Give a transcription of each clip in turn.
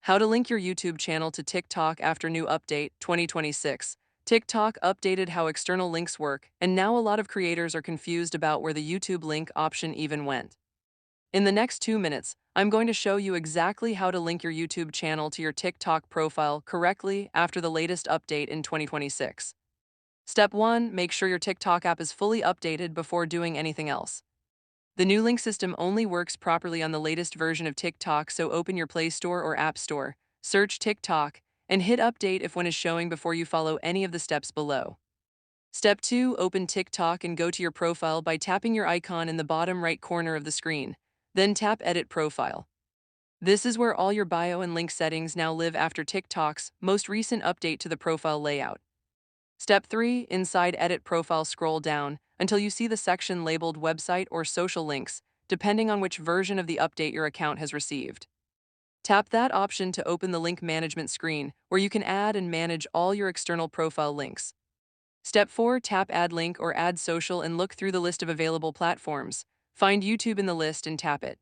How to link your YouTube channel to TikTok after new update 2026. TikTok updated how external links work, and now a lot of creators are confused about where the YouTube link option even went. In the next 2 minutes, I'm going to show you exactly how to link your YouTube channel to your TikTok profile correctly after the latest update in 2026. Step 1. Make sure your TikTok app is fully updated before doing anything else. The new link system only works properly on the latest version of TikTok, so open your Play Store or App Store, search TikTok, and hit update if one is showing before you follow any of the steps below. Step 2. Open TikTok and go to your profile by tapping your icon in the bottom right corner of the screen. Then tap Edit Profile. This is where all your bio and link settings now live after TikTok's most recent update to the profile layout. Step 3. Inside Edit Profile, scroll down until you see the section labeled Website or Social Links, depending on which version of the update your account has received. Tap that option to open the link management screen, where you can add and manage all your external profile links. Step 4. Tap Add Link or Add Social and look through the list of available platforms. Find YouTube in the list and tap it.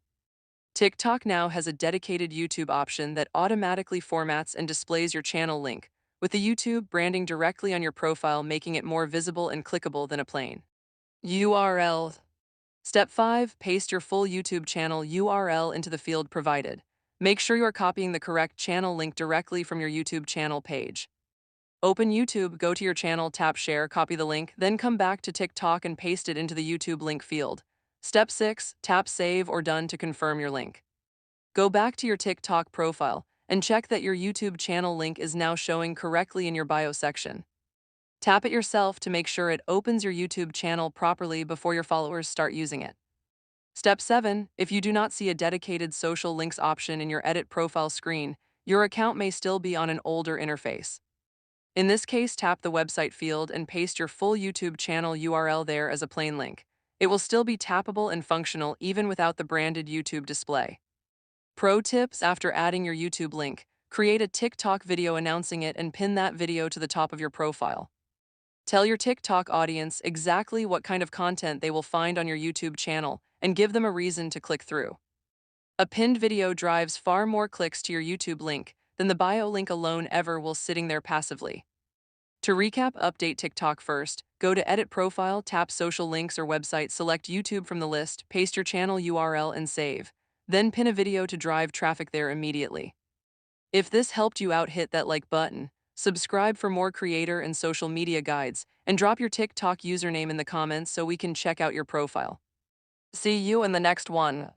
TikTok now has a dedicated YouTube option that automatically formats and displays your channel link, with the YouTube branding directly on your profile, making it more visible and clickable than a plain URL. Step 5. Paste your full YouTube channel URL into the field provided. Make sure you are copying the correct channel link directly from your YouTube channel page. Open YouTube, go to your channel, tap Share, copy the link, then come back to TikTok and paste it into the YouTube link field. Step 6. Tap Save or Done to confirm your link. Go back to your TikTok profile and check that your YouTube channel link is now showing correctly in your bio section. Tap it yourself to make sure it opens your YouTube channel properly before your followers start using it. Step 7. If you do not see a dedicated social links option in your edit profile screen, your account may still be on an older interface. In this case, tap the website field and paste your full YouTube channel URL there as a plain link. It will still be tappable and functional even without the branded YouTube display. Pro tips: after adding your YouTube link, create a TikTok video announcing it and pin that video to the top of your profile. Tell your TikTok audience exactly what kind of content they will find on your YouTube channel and give them a reason to click through. A pinned video drives far more clicks to your YouTube link than the bio link alone ever will, sitting there passively. To recap, update TikTok first. Go to Edit Profile, tap Social Links or Website, select YouTube from the list, paste your channel URL and save. Then pin a video to drive traffic there immediately. If this helped you out, hit that like button, subscribe for more creator and social media guides, and drop your TikTok username in the comments so we can check out your profile. See you in the next one.